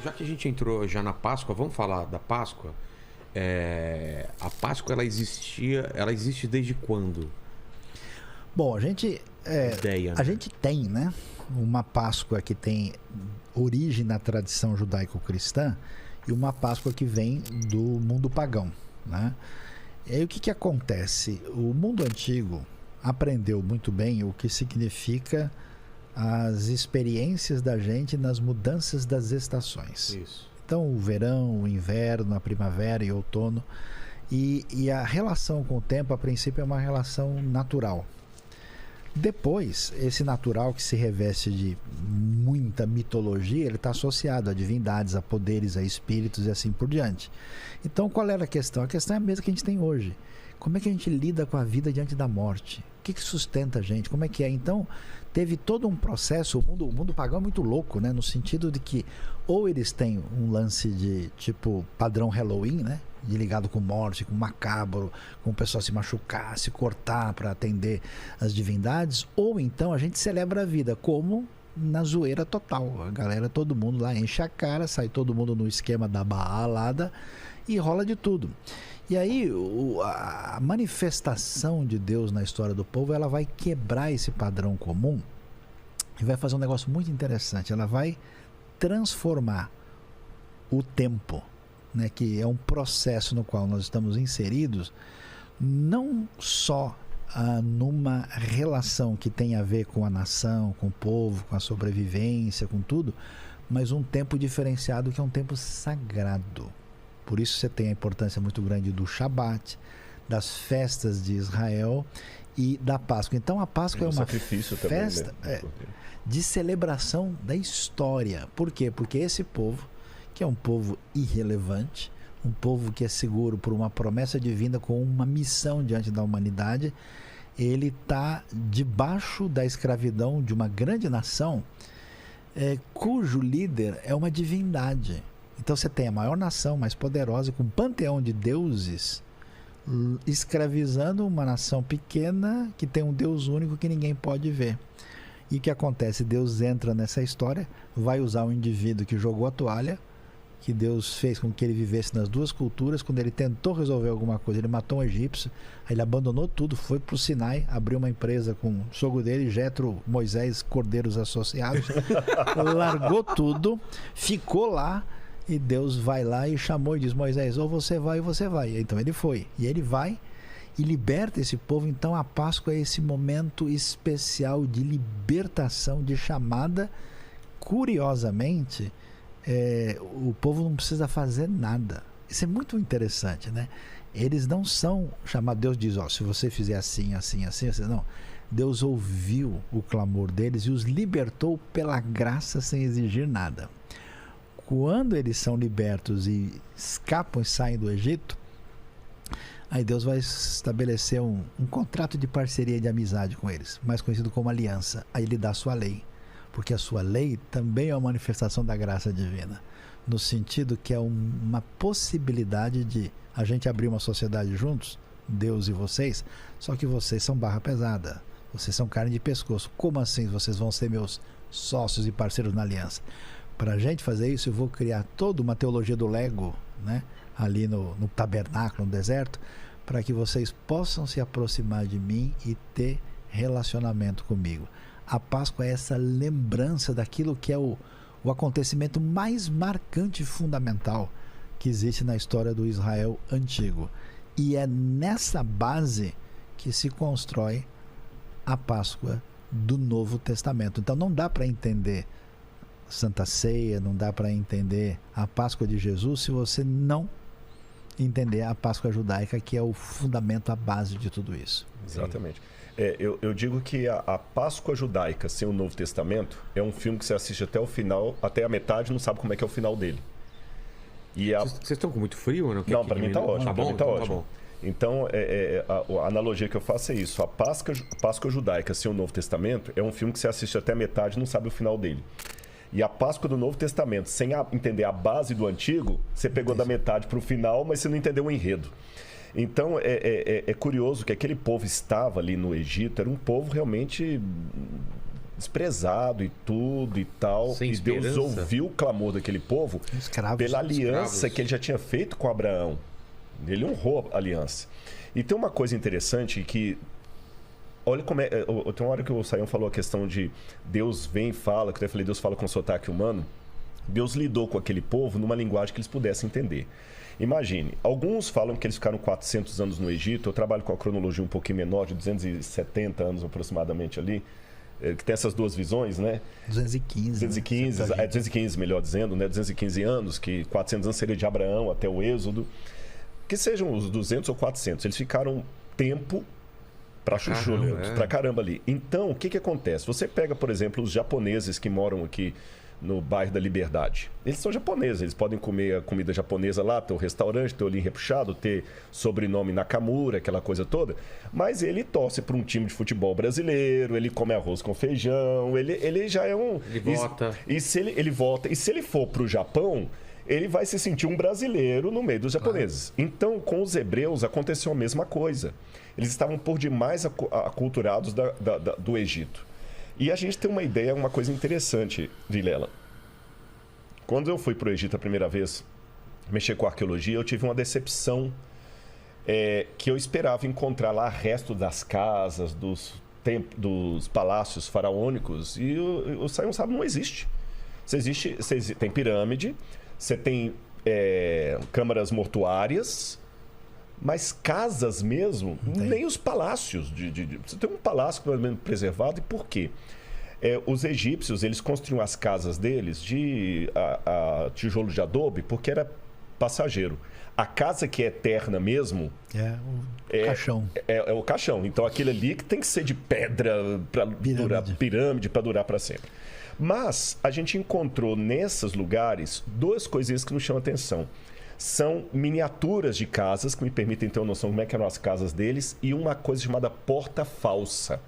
Já que a gente entrou já na Páscoa, vamos falar da Páscoa. A Páscoa, ela existe desde quando? Bom, a gente tem, né, uma Páscoa que tem origem na tradição judaico-cristã e uma Páscoa que vem do mundo pagão, né? E aí o que acontece? O mundo antigo aprendeu muito bem o que significa as experiências da gente nas mudanças das estações. Isso. Então, o verão, o inverno, a primavera e o outono. E a relação com o tempo, a princípio, é uma relação natural. Depois, esse natural que se reveste de muita mitologia, ele está associado a divindades, a poderes, a espíritos e assim por diante. Então, qual era a questão? A questão é a mesma que a gente tem hoje. Como é que a gente lida com a vida diante da morte? O que sustenta a gente? Como é que é? Então, teve todo um processo. O mundo pagão é muito louco, né? No sentido de que ou eles têm um lance de tipo padrão Halloween, né? De ligado com morte, com macabro, com o pessoal se machucar, se cortar para atender as divindades, ou então a gente celebra a vida como na zoeira total. A galera, todo mundo lá enche a cara, sai todo mundo no esquema da balada e rola de tudo. E aí a manifestação de Deus na história do povo, ela vai quebrar esse padrão comum e vai fazer um negócio muito interessante. Ela vai transformar o tempo, né, que é um processo no qual nós estamos inseridos, não só numa relação que tem a ver com a nação, com o povo, com a sobrevivência, com tudo, mas um tempo diferenciado que é um tempo sagrado. Por isso você tem a importância muito grande do Shabat, das festas de Israel e da Páscoa. Então a Páscoa é uma festa de celebração da história. Por quê? Porque esse povo, que é um povo irrelevante, um povo que é seguro por uma promessa divina com uma missão diante da humanidade, ele está debaixo da escravidão de uma grande nação cujo líder é uma divindade. Então você tem a maior nação, mais poderosa, com um panteão de deuses, escravizando uma nação pequena que tem um Deus único que ninguém pode ver. E o que acontece? Deus entra nessa história, vai usar um indivíduo que jogou a toalha, que Deus fez com que ele vivesse nas duas culturas. Quando ele tentou resolver alguma coisa, ele matou um egípcio, aí ele abandonou tudo, foi para o Sinai, abriu uma empresa com o sogro dele, Jetro, Moisés, Cordeiros Associados, largou tudo, ficou lá, e Deus vai lá e chamou e diz: Moisés, ou você vai ou você vai. Então ele foi, e ele vai e liberta esse povo. Então a Páscoa é esse momento especial de libertação, de chamada. Curiosamente, o povo não precisa fazer nada. Isso é muito interessante, né? Eles não são chamados. Deus diz: ó, se você fizer assim, assim, assim, assim, não. Deus ouviu o clamor deles e os libertou pela graça, sem exigir nada. Quando eles são libertos e escapam e saem do Egito, aí Deus vai estabelecer um contrato de parceria e de amizade com eles, mais conhecido como aliança. Aí ele dá a sua lei, porque a sua lei também é uma manifestação da graça divina, no sentido que é uma possibilidade de a gente abrir uma sociedade juntos, Deus e vocês, só que vocês são barra pesada, vocês são carne de pescoço. Como assim vocês vão ser meus sócios e parceiros na aliança? Para a gente fazer isso, eu vou criar toda uma teologia do Lego, né, ali no tabernáculo, no deserto, para que vocês possam se aproximar de mim e ter relacionamento comigo. A Páscoa é essa lembrança daquilo que é o acontecimento mais marcante e fundamental que existe na história do Israel antigo. E é nessa base que se constrói a Páscoa do Novo Testamento. Então não dá para entender Santa Ceia, não dá para entender a Páscoa de Jesus se você não entender a Páscoa judaica, que é o fundamento, a base de tudo isso. Exatamente. Eu digo que a Páscoa judaica sem o Novo Testamento é um filme que você assiste até o final, até a metade, não sabe como é que é o final dele. Vocês estão com muito frio? Ou não, não, para mim tá ótimo. Tá bom? Mim tá então, ótimo. Tá bom. Então, a analogia que eu faço é isso. A Páscoa judaica sem o Novo Testamento é um filme que você assiste até a metade e não sabe o final dele. E a Páscoa do Novo Testamento, sem entender a base do Antigo, você pegou da metade para o final, mas você não entendeu o enredo. Então, é curioso que aquele povo estava ali no Egito, era um povo realmente desprezado e tudo e tal. Sem e Deus esperança. ouviu o clamor daquele povo Escravos. pela aliança Escravos. que ele já tinha feito com Abraão. Ele honrou a aliança. E tem uma coisa interessante que... Olha como é... Tem uma hora que o Sayão falou a questão de Deus vem e fala, que eu falei, Deus fala com sotaque humano. Deus lidou com aquele povo numa linguagem que eles pudessem entender. Imagine, alguns falam que eles ficaram 400 anos no Egito. Eu trabalho com a cronologia um pouquinho menor, de 270 anos aproximadamente ali, que tem essas duas visões, né? 215. 215, Né? 215 melhor dizendo, né? 215 anos, que 400 anos seria de Abraão até o Êxodo. Que sejam os 200 ou 400, eles ficaram tempo para chuchu, pra caramba ali. Então, o que que acontece? Você pega, por exemplo, os japoneses que moram aqui no bairro da Liberdade. Eles são japoneses, eles podem comer a comida japonesa lá, ter o restaurante, ter o olhinho repuxado, ter sobrenome Nakamura, aquela coisa toda. Mas ele torce para um time de futebol brasileiro, ele come arroz com feijão, ele já é um... Ele vota. E se ele vota. E se ele for para o Japão, ele vai se sentir um brasileiro no meio dos japoneses. Claro. Então, com os hebreus, aconteceu a mesma coisa. Eles estavam por demais aculturados do Egito. E a gente tem uma ideia, uma coisa interessante, Vilela. Quando eu fui para o Egito a primeira vez, mexer com arqueologia, eu tive uma decepção que eu esperava encontrar lá resto das casas, dos palácios faraônicos, e o Sayão sabe, não existe. Você tem pirâmide, você tem câmaras mortuárias, mas casas mesmo, nem os palácios. Você tem um palácio pelo menos preservado, e por quê? Os egípcios, eles construíam as casas deles de tijolo de adobe, porque era passageiro. A casa que é eterna mesmo... caixão. É o caixão. Então, aquele ali que tem que ser de pedra para durar, pirâmide para durar para sempre. Mas a gente encontrou nesses lugares duas coisinhas que nos chamam a atenção. São miniaturas de casas que me permitem ter uma noção de como é que eram as casas deles, e uma coisa chamada porta falsa.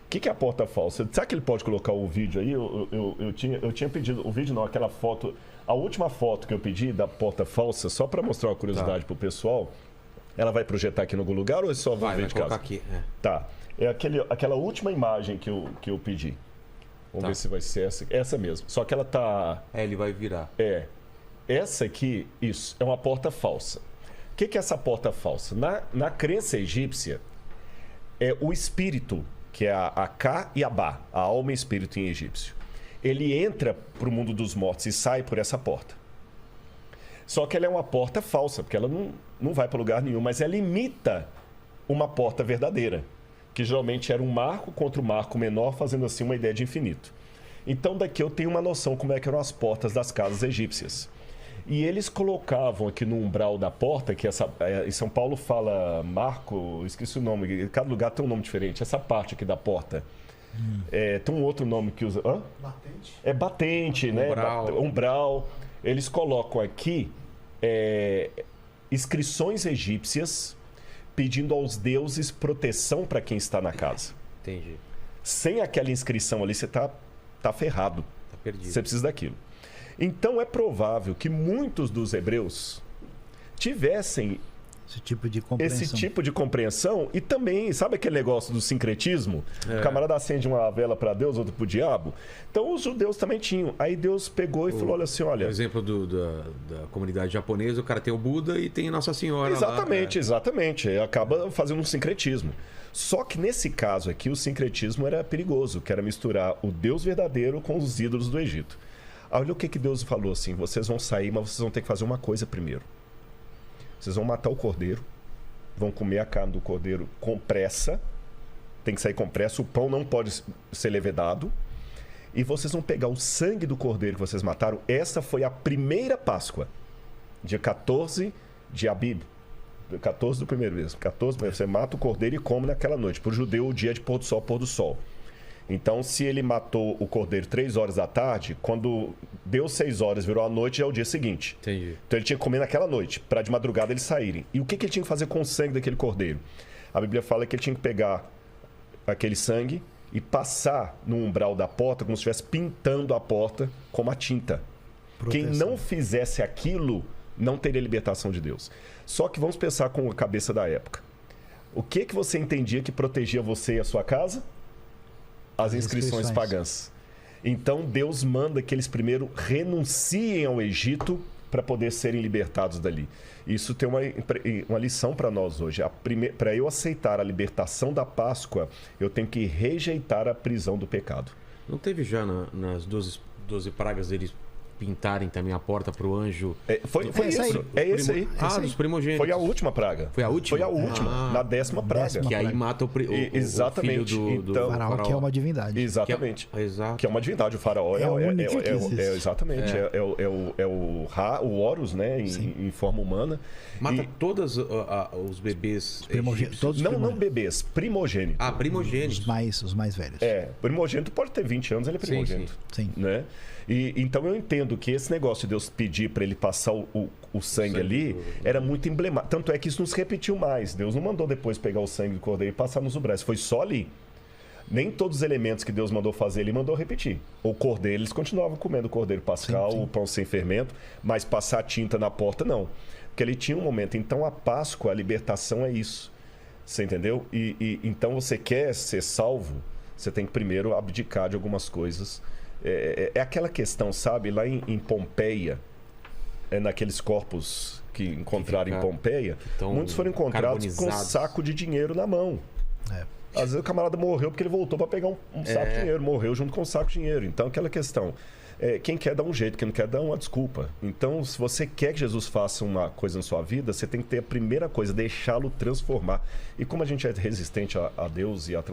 O que é a porta falsa? Será que ele pode colocar o vídeo aí? Eu tinha pedido... O vídeo não, aquela foto... A última foto que eu pedi da porta falsa, só para mostrar uma curiosidade pro pessoal, ela vai projetar aqui em algum lugar ou eu só vou ver de casa? Vai colocar aqui. Tá. É aquela última imagem que eu pedi. Vamos ver se vai ser essa mesmo. Só que ela tá... ele vai virar. Essa aqui, isso, é uma porta falsa. O que é essa porta falsa? Na crença egípcia, é o espírito, que é a Ka e a Ba, a alma e espírito em egípcio. Ele entra para o mundo dos mortos e sai por essa porta. Só que ela é uma porta falsa, porque ela não vai para lugar nenhum, mas ela imita uma porta verdadeira, que geralmente era um marco contra um marco menor, fazendo assim uma ideia de infinito. Então daqui eu tenho uma noção como é que eram as portas das casas egípcias. E eles colocavam aqui no umbral da porta, que em São Paulo fala marco, esqueci o nome, cada lugar tem um nome diferente, essa parte aqui da porta. Tem um outro nome que usa... Batente. É batente, né? Umbral. Eles colocam aqui inscrições egípcias pedindo aos deuses proteção para quem está na casa. Entendi. Sem aquela inscrição ali, você tá ferrado. Tá perdido. Você precisa daquilo. Então é provável que muitos dos hebreus tivessem esse tipo de compreensão, e também, sabe aquele negócio do sincretismo? O camarada acende uma vela para Deus, outro para o diabo. Então os judeus também tinham. Aí Deus pegou e falou, olha assim, olha... O exemplo da comunidade japonesa, o cara tem o Buda e tem Nossa Senhora exatamente, lá. Exatamente. Acaba fazendo um sincretismo. Só que nesse caso aqui, o sincretismo era perigoso, que era misturar o Deus verdadeiro com os ídolos do Egito. Olha o que Deus falou assim, vocês vão sair, mas vocês vão ter que fazer uma coisa primeiro. Vocês vão matar o cordeiro, vão comer a carne do cordeiro com pressa, tem que sair com pressa, o pão não pode ser levedado, e vocês vão pegar o sangue do cordeiro que vocês mataram. Essa foi a primeira Páscoa, dia 14 de Abib, 14 do primeiro mês. 14, você mata o cordeiro e come naquela noite. Para o judeu, o dia é de pôr do sol. Então, se ele matou o cordeiro 3 horas da tarde, quando deu 6 horas, virou a noite, já é o dia seguinte. Entendi. Então, ele tinha que comer naquela noite, para de madrugada eles saírem. E o que ele tinha que fazer com o sangue daquele cordeiro? A Bíblia fala que ele tinha que pegar aquele sangue e passar no umbral da porta, como se estivesse pintando a porta com uma tinta. Proteção. Quem não fizesse aquilo, não teria libertação de Deus. Só que vamos pensar com a cabeça da época. O que você entendia que protegia você e a sua casa? as inscrições pagãs. Então Deus manda que eles primeiro renunciem ao Egito para poder serem libertados dali. Isso tem uma lição para nós hoje. Para eu aceitar a libertação da Páscoa, eu tenho que rejeitar a prisão do pecado. Não teve já nas 12 pragas eles pintarem também a porta para o anjo? Foi isso. É esse aí. Dos primogênitos. Foi a última praga. Foi a última? Foi a última, na 10ª praga. Que aí mata o Exatamente. filho do faraó, que é uma divindade. Exatamente. Exato. Que é uma divindade. O faraó exatamente. O Horus, né? Em forma humana. Mata todos os bebês egípcios. Não bebês, primogênitos. Primogênitos. Os mais velhos. Primogênito pode ter 20 anos, ele é primogênito. Sim. Né? Então eu entendo que esse negócio de Deus pedir para ele passar o sangue ali era muito emblemático. Tanto é que isso não se repetiu mais. Deus não mandou depois pegar o sangue do cordeiro e passar nos umbrais. Foi só ali. Nem todos os elementos que Deus mandou fazer, ele mandou repetir. O cordeiro, eles continuavam comendo o cordeiro pascal, o pão sem fermento, mas passar tinta na porta, não. Porque ele tinha um momento. Então a Páscoa, a libertação é isso. Você entendeu? Então você quer ser salvo, você tem que primeiro abdicar de algumas coisas. É aquela questão, sabe? Lá em Pompeia, naqueles corpos que encontraram em Pompeia, muitos foram encontrados com um saco de dinheiro na mão. Às vezes o camarada morreu porque ele voltou para pegar um saco de dinheiro, morreu junto com um saco de dinheiro. Então aquela questão, quem quer dar um jeito, quem não quer dar uma desculpa. Então, se você quer que Jesus faça uma coisa na sua vida, você tem que ter a primeira coisa, deixá-lo transformar. E como a gente é resistente a Deus e a transformação,